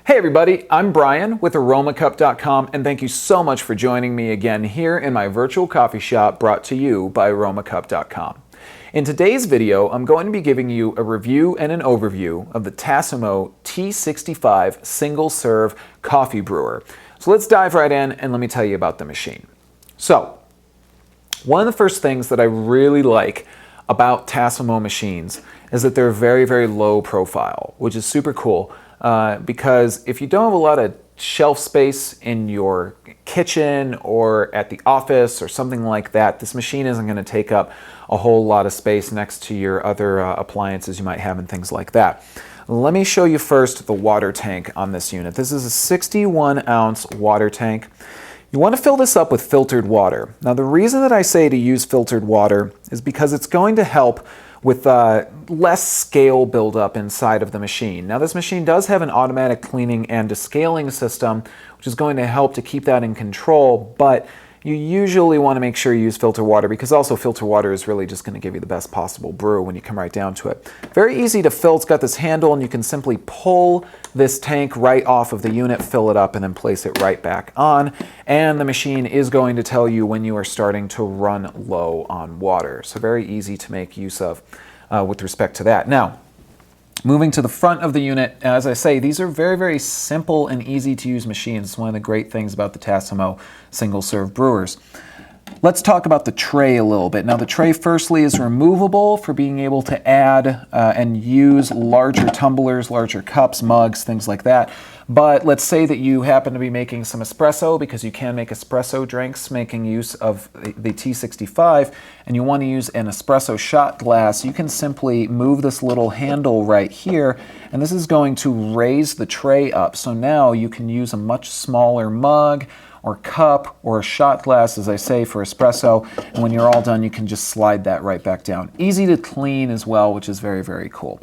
Hey everybody, I'm Brian with Aromacup.com, and thank you so much for joining me again here in my virtual coffee shop brought to you by Aromacup.com. In today's video, I'm going to be giving you a review and an overview of the Tassimo T65 single-serve coffee brewer. So let's dive right in and let me tell you about the machine. So, one of the first things that I really like about Tassimo machines is that they're very, very low profile, which is super cool. Because if you don't have a lot of shelf space in your kitchen or at the office or something like that, this machine isn't going to take up a whole lot of space next to your other appliances you might have and things like that. Let me show you first the water tank on this unit. This is a 61-ounce water tank. You want to fill this up with filtered water. Now, the reason that I say to use filtered water is because it's going to help with less scale buildup inside of the machine. Now, this machine does have an automatic cleaning and descaling system, which is going to help to keep that in control, but you usually want to make sure you use filter water because also filter water is really just going to give you the best possible brew when you come right down to it. Very easy to fill. It's got this handle and you can simply pull this tank right off of the unit, fill it up, and then place it right back on. And the machine is going to tell you when you are starting to run low on water. So very easy to make use of with respect to that. Now, moving to the front of the unit, as I say, these are very, very simple and easy to use machines. It's one of the great things about the Tassimo single-serve brewers. Let's talk about the tray a little bit. Now, the tray firstly is removable for being able to add and use larger tumblers, larger cups, mugs, things like that. But let's say that you happen to be making some espresso, because you can make espresso drinks making use of the T65, and you want to use an espresso shot glass. You can simply move this little handle right here, and this is going to raise the tray up. So now you can use a much smaller mug or cup or a shot glass, as I say, for espresso, and when you're all done, you can just slide that right back down. Easy to clean as well, which is very, very cool.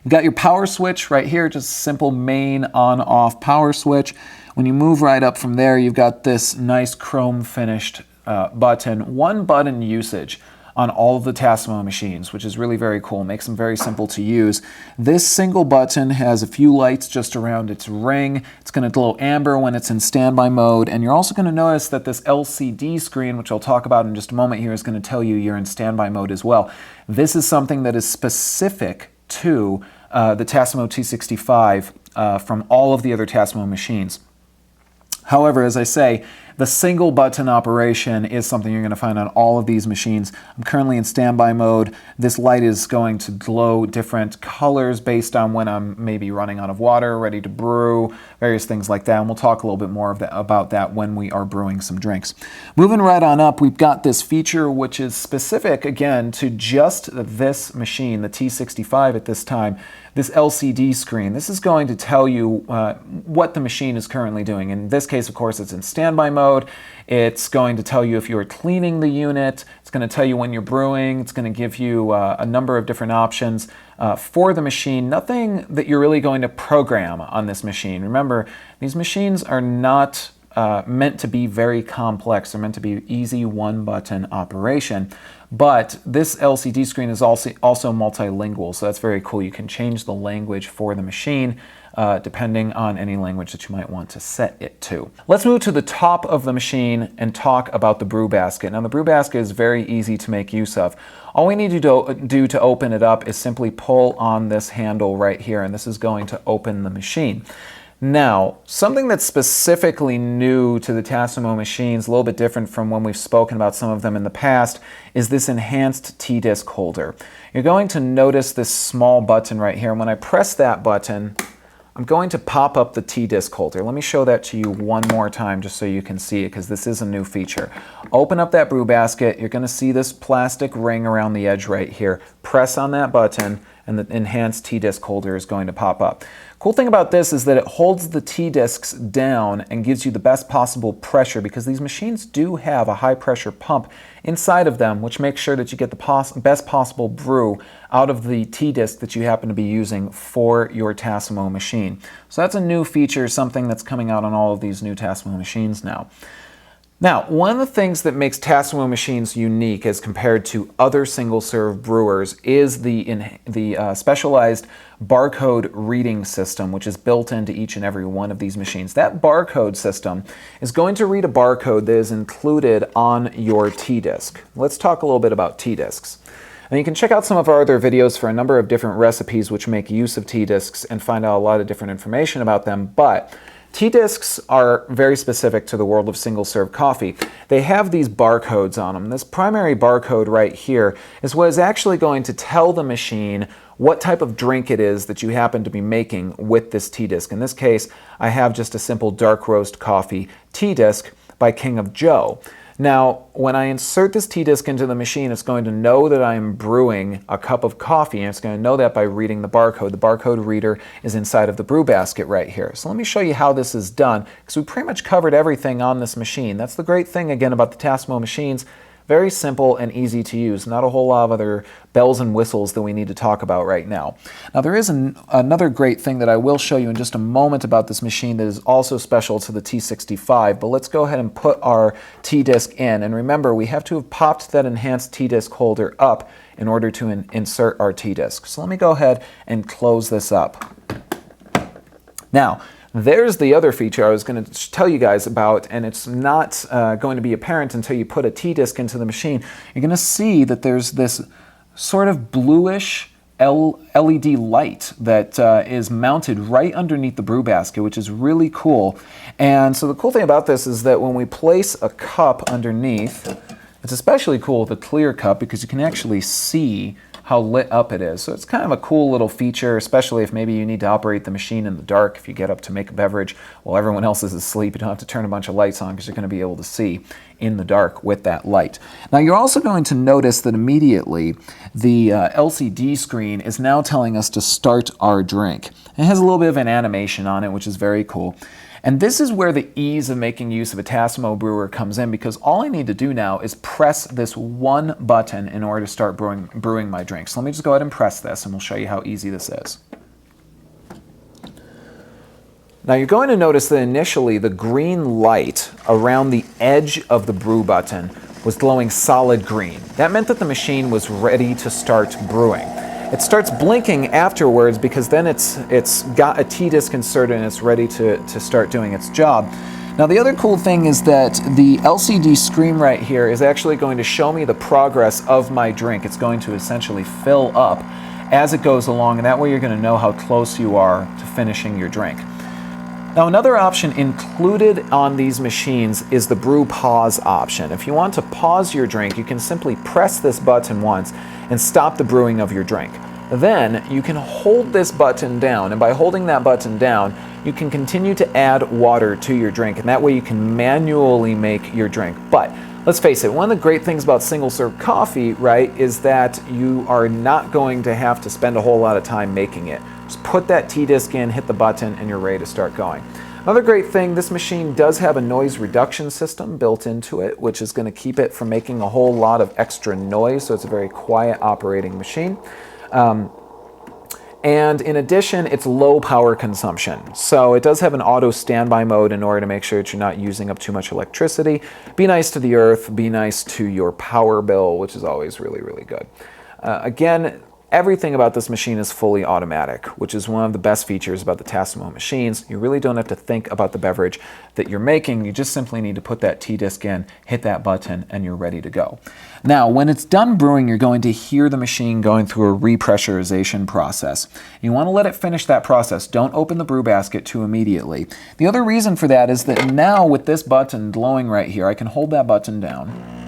You've got your power switch right here, just a simple main on-off power switch. When you move right up from there, you've got this nice chrome finished button. One button usage on all of the Tassimo machines, which is really very cool. Makes them very simple to use. This single button has a few lights just around its ring. It's going to glow amber when it's in standby mode, and you're also going to notice that this LCD screen, which I'll talk about in just a moment here, is going to tell you you're in standby mode as well. This is something that is specific to the Tassimo T65 from all of the other Tassimo machines. However, as I say, the single button operation is something you're going to find on all of these machines. I'm currently in standby mode. This light is going to glow different colors based on when I'm maybe running out of water, ready to brew, various things like that. And we'll talk a little bit more about that when we are brewing some drinks. Moving right on up, we've got this feature which is specific, again, to just this machine, the T65 at this time. This LCD screen. This is going to tell you what the machine is currently doing. In this case, of course, it's in standby mode. It's going to tell you if you're cleaning the unit. It's going to tell you when you're brewing. It's going to give you a number of different options for the machine. Nothing that you're really going to program on this machine. Remember, these machines are not meant to be very complex. They're meant to be easy one-button operation. But this LCD screen is also multilingual, so that's very cool. You can change the language for the machine depending on any language that you might want to set it to. Let's move to the top of the machine and talk about the brew basket. Now, the brew basket is very easy to make use of. All we need to do to open it up is simply pull on this handle right here, and this is going to open the machine. Now, something that's specifically new to the Tassimo machines, a little bit different from when we've spoken about some of them in the past, is this enhanced T-disc holder. You're going to notice this small button right here, and when I press that button, I'm going to pop up the T-disc holder. Let me show that to you one more time just so you can see it, because this is a new feature. Open up that brew basket. You're going to see this plastic ring around the edge right here. Press on that button, and the enhanced T-disc holder is going to pop up. Cool thing about this is that it holds the T-discs down and gives you the best possible pressure, because these machines do have a high pressure pump inside of them, which makes sure that you get the best possible brew out of the T-disc that you happen to be using for your Tassimo machine. So that's a new feature, something that's coming out on all of these new Tassimo machines now. Now, one of the things that makes Tassimo machines unique as compared to other single-serve brewers is the specialized barcode reading system, which is built into each and every one of these machines. That barcode system is going to read a barcode that is included on your T-disc. Let's talk a little bit about T-discs. And you can check out some of our other videos for a number of different recipes which make use of T-discs and find out a lot of different information about them, but T-discs are very specific to the world of single-serve coffee. They have these barcodes on them. This primary barcode right here is what is actually going to tell the machine what type of drink it is that you happen to be making with this T-disc. In this case, I have just a simple dark roast coffee T-disc by King of Joe. Now, when I insert this T-disc into the machine, it's going to know that I'm brewing a cup of coffee, and it's going to know that by reading the barcode. The barcode reader is inside of the brew basket right here. So let me show you how this is done, because we pretty much covered everything on this machine. That's the great thing, again, about the Tassimo machines. Very simple and easy to use. Not a whole lot of other bells and whistles that we need to talk about right now. Now, there is another great thing that I will show you in just a moment about this machine that is also special to the T65, but let's go ahead and put our T-disc in. And remember, we have to have popped that enhanced T-disc holder up in order to insert our T-disc. So let me go ahead and close this up. Now, there's the other feature I was going to tell you guys about, and it's not going to be apparent until you put a T-disc into the machine. You're going to see that there's this sort of bluish LED light that is mounted right underneath the brew basket, which is really cool. And so the cool thing about this is that when we place a cup underneath, it's especially cool with a clear cup because you can actually see how lit up it is. So it's kind of a cool little feature, especially if maybe you need to operate the machine in the dark. If you get up to make a beverage while everyone else is asleep, you don't have to turn a bunch of lights on because you're going to be able to see in the dark with that light. Now, you're also going to notice that immediately the LCD screen is now telling us to start our drink. It has a little bit of an animation on it, which is very cool. And this is where the ease of making use of a Tassimo brewer comes in, because all I need to do now is press this one button in order to start brewing my drink. So let me just go ahead and press this, and we'll show you how easy this is. Now you're going to notice that initially the green light around the edge of the brew button was glowing solid green. That meant that the machine was ready to start brewing. It starts blinking afterwards because then it's got a T-disc inserted and it's ready to start doing its job. Now, the other cool thing is that the LCD screen right here is actually going to show me the progress of my drink. It's going to essentially fill up as it goes along, and that way you're going to know how close you are to finishing your drink. Now, another option included on these machines is the brew pause option. If you want to pause your drink, you can simply press this button once and stop the brewing of your drink. Then you can hold this button down, and by holding that button down, you can continue to add water to your drink, and that way you can manually make your drink. But let's face it, one of the great things about single-serve coffee, right, is that you are not going to have to spend a whole lot of time making it. Just put that T-disc in, hit the button, and you're ready to start going. Another great thing, this machine does have a noise reduction system built into it, which is going to keep it from making a whole lot of extra noise, so it's a very quiet operating machine. And in addition, it's low power consumption. So it does have an auto standby mode in order to make sure that you're not using up too much electricity. Be nice to the earth, be nice to your power bill, which is always really, really good. Again, everything about this machine is fully automatic, which is one of the best features about the Tassimo machines. You really don't have to think about the beverage that you're making. You just simply need to put that T-disc in, hit that button, and you're ready to go. Now, when it's done brewing, you're going to hear the machine going through a repressurization process. You want to let it finish that process. Don't open the brew basket too immediately. The other reason for that is that now with this button glowing right here, I can hold that button down.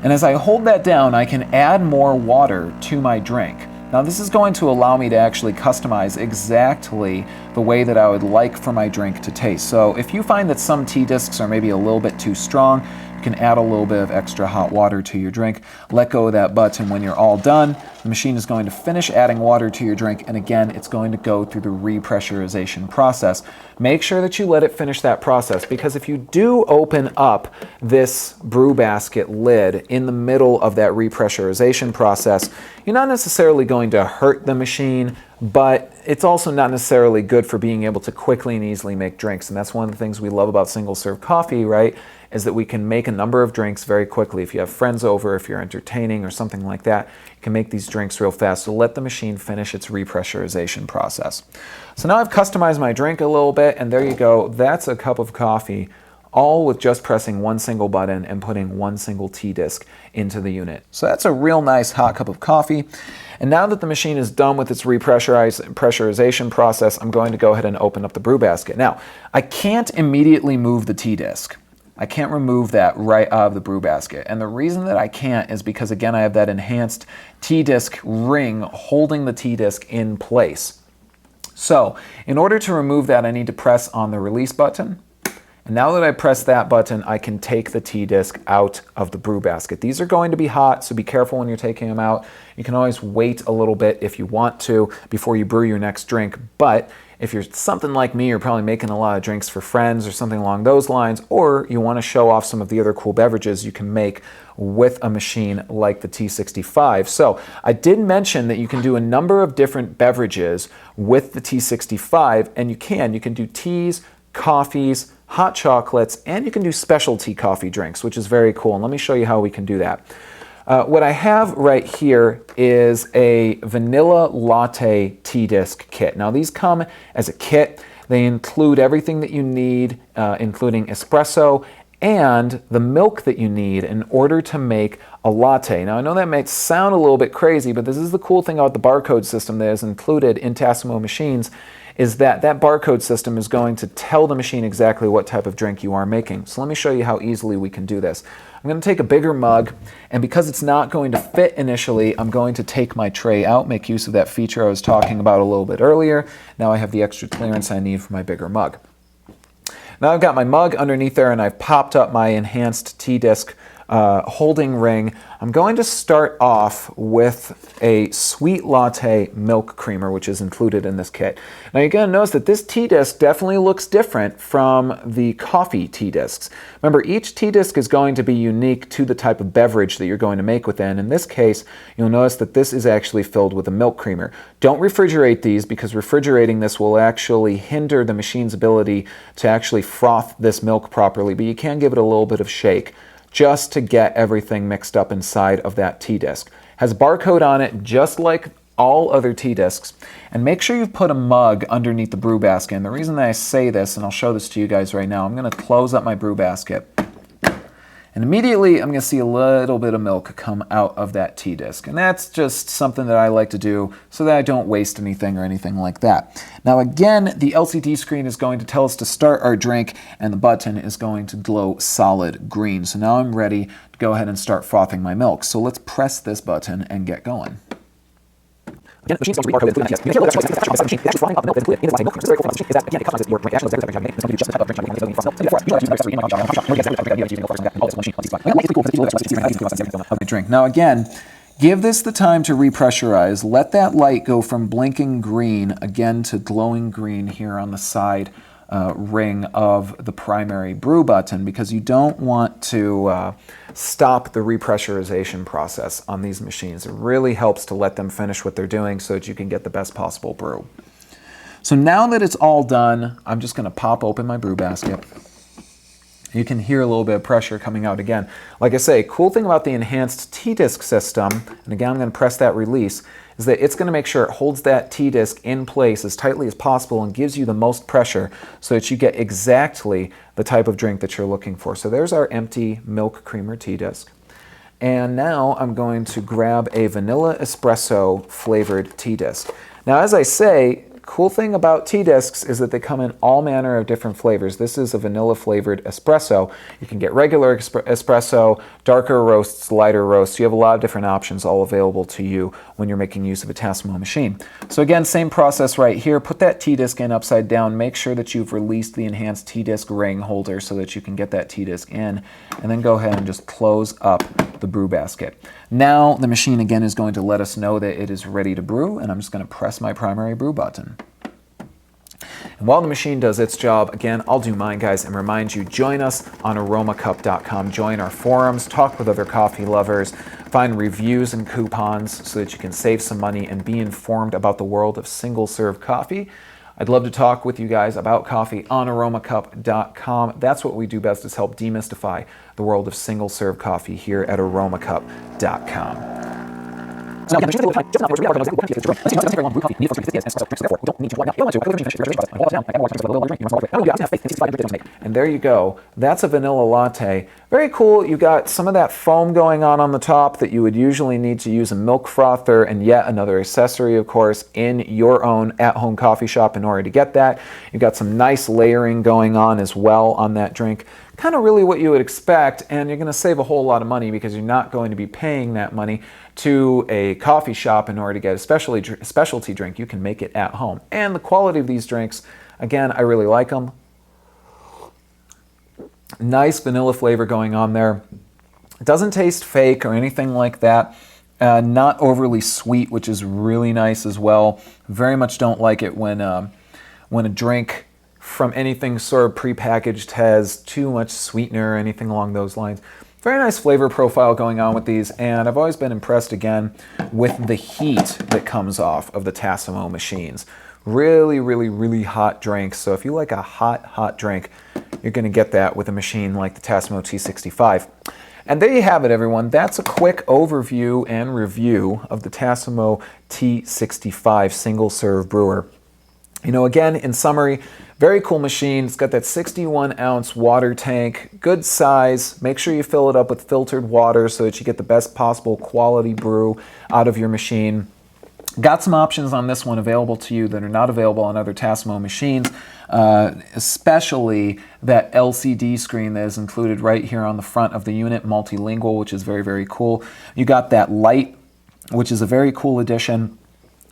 And as I hold that down, I can add more water to my drink. Now, this is going to allow me to actually customize exactly the way that I would like for my drink to taste. So if you find that some T-discs are maybe a little bit too strong, you can add a little bit of extra hot water to your drink. Let go of that button when you're all done. The machine is going to finish adding water to your drink, and again, it's going to go through the repressurization process. Make sure that you let it finish that process, because if you do open up this brew basket lid in the middle of that repressurization process, you're not necessarily going to hurt the machine, but it's also not necessarily good for being able to quickly and easily make drinks. And that's one of the things we love about single serve coffee, right? Is that we can make a number of drinks very quickly. If you have friends over, if you're entertaining or something like that, you can make these drinks real fast. So let the machine finish its repressurization process. So now I've customized my drink a little bit, and there you go. That's a cup of coffee, all with just pressing one single button and putting one single tea disc into the unit. So that's a real nice hot cup of coffee. And now that the machine is done with its repressurization process, I'm going to go ahead and open up the brew basket. Now, I can't immediately move the tea disc. I can't remove that right out of the brew basket. And the reason that I can't is because, again, I have that enhanced tea disc ring holding the tea disc in place. So in order to remove that, I need to press on the release button. And now that I press that button, I can take the tea disc out of the brew basket. These are going to be hot, so be careful when you're taking them out. You can always wait a little bit if you want to before you brew your next drink. But if you're something like me, you're probably making a lot of drinks for friends or something along those lines, or you want to show off some of the other cool beverages you can make with a machine like the T65. So I did mention that you can do a number of different beverages with the T65, and you can do teas, coffees, hot chocolates, and you can do specialty coffee drinks, which is very cool. And let me show you how we can do that. What I have right here is a vanilla latte tea disc kit. Now these come as a kit. They include everything that you need, including espresso and the milk that you need in order to make a latte. Now I know that might sound a little bit crazy, but this is the cool thing about the barcode system that is included in Tassimo machines, is that that barcode system is going to tell the machine exactly what type of drink you are making. So let me show you how easily we can do this. I'm going to take a bigger mug, and because it's not going to fit initially, I'm going to take my tray out, make use of that feature I was talking about a little bit earlier. Now I have the extra clearance I need for my bigger mug. Now I've got my mug underneath there, and I've popped up my enhanced tea disc holding ring. I'm going to start off with a sweet latte milk creamer, which is included in this kit. Now you're going to notice that this tea disc definitely looks different from the coffee tea discs. Remember, each tea disc is going to be unique to the type of beverage that you're going to make within. In this case, you'll notice that this is actually filled with a milk creamer. Don't refrigerate these, because refrigerating this will actually hinder the machine's ability to actually froth this milk properly, but you can give it a little bit of shake just to get everything mixed up inside of that tea disc. Has a barcode on it just like all other tea discs. And make sure you've put a mug underneath the brew basket. And the reason that I say this, and I'll show this to you guys right now, I'm going to close up my brew basket. And immediately I'm going to see a little bit of milk come out of that tea disc. And that's just something that I like to do so that I don't waste anything or anything like that. Now again, the LCD screen is going to tell us to start our drink, and the button is going to glow solid green. So now I'm ready to go ahead and start frothing my milk. So let's press this button and get going. Again, the machine's going to read barcode included. You can hear a little bit of the machine. It's actually frothing up the milk that's included in this latte milk creamer. This is very cool. Is that, again, it customizes your drink. Actually, exactly your drink. It's going to do just the type of drink you make. It's going to be frothed milk. Before, usually I use the drink. Now again, give this the time to repressurize. Let that light go from blinking green again to glowing green here on the side ring of the primary brew button, because you don't want to stop the repressurization process on these machines. It really helps to let them finish what they're doing so that you can get the best possible brew. So now that it's all done, I'm just going to pop open my brew basket. You can hear a little bit of pressure coming out again. Like I say, cool thing about the enhanced tea disc system, and again I'm going to press that release, is that it's going to make sure it holds that tea disc in place as tightly as possible and gives you the most pressure so that you get exactly the type of drink that you're looking for. So there's our empty milk creamer tea disc. And now I'm going to grab a vanilla espresso flavored tea disc. Now as I say, cool thing about tea discs is that they come in all manner of different flavors. This is a vanilla flavored espresso. You can get regular espresso, darker roasts, lighter roasts. You have a lot of different options all available to you when you're making use of a Tassimo machine. So again, same process right here. Put that tea disc in upside down. Make sure that you've released the enhanced tea disc ring holder so that you can get that tea disc in. And then go ahead and just close up the brew basket. Now the machine again is going to let us know that it is ready to brew, and I'm just going to press my primary brew button. And while the machine does its job, again, I'll do mine, guys, and remind you, join us on Aromacup.com. Join our forums, talk with other coffee lovers, find reviews and coupons so that you can save some money and be informed about the world of single-serve coffee. I'd love to talk with you guys about coffee on Aromacup.com. That's what we do best, is help demystify the world of single-serve coffee here at Aromacup.com. And there you go. That's a vanilla latte. Very cool. You got some of that foam going on the top that you would usually need to use a milk frother, and yet another accessory, of course, in your own at-home coffee shop in order to get that. You've got some nice layering going on as well on that drink. Kind of really what you would expect, and you're going to save a whole lot of money because you're not going to be paying that money to a coffee shop in order to get a specialty drink. You can make it at home. And the quality of these drinks, again, I really like them. Nice vanilla flavor going on there. It doesn't taste fake or anything like that. Not overly sweet, which is really nice as well. Very much don't like it when a drink from anything sort of prepackaged has too much sweetener or anything along those lines. Very nice flavor profile going on with these, and I've always been impressed again with the heat that comes off of the Tassimo machines. Really, really, really hot drinks. So if you like a hot drink, you're going to get that with a machine like the Tassimo T65. And there you have it, everyone. That's a quick overview and review of the Tassimo T65 single-serve brewer. You know, again, in summary, very cool machine. It's got that 61-ounce water tank, good size. Make sure you fill it up with filtered water so that you get the best possible quality brew out of your machine. Got some options on this one available to you that are not available on other Tassimo machines, especially that LCD screen that is included right here on the front of the unit, multilingual, which is very, very cool. You got that light, which is a very cool addition.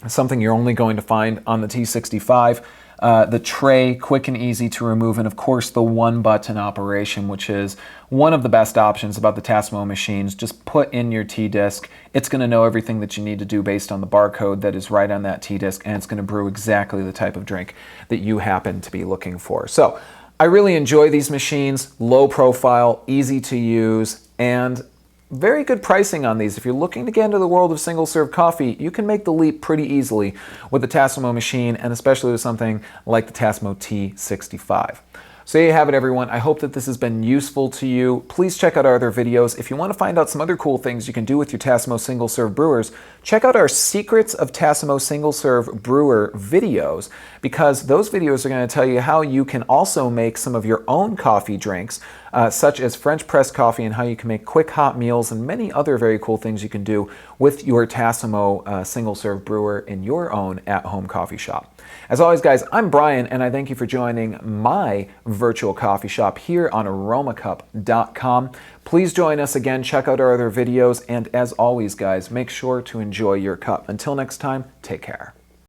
Something you're only going to find on the T65. The tray, quick and easy to remove, and of course the one-button operation, which is one of the best options about the Tassimo machines. Just put in your T-disc. It's going to know everything that you need to do based on the barcode that is right on that T-disc, and it's going to brew exactly the type of drink that you happen to be looking for. So I really enjoy these machines. Low profile, easy to use, and very good pricing on these. If you're looking to get into the world of single-serve coffee, you can make the leap pretty easily with the Tassimo machine, and especially with something like the Tassimo T65. So there you have it, everyone. I hope that this has been useful to you. Please check out our other videos. If you want to find out some other cool things you can do with your Tassimo single-serve brewers, check out our Secrets of Tassimo Single-Serve Brewer videos, because those videos are going to tell you how you can also make some of your own coffee drinks, such as French press coffee, and how you can make quick hot meals and many other very cool things you can do with your Tassimo single-serve brewer in your own at-home coffee shop. As always, guys, I'm Brian, and I thank you for joining my virtual coffee shop here on Aromacup.com. Please join us again, check out our other videos, and as always, guys, make sure to enjoy your cup. Until next time, take care.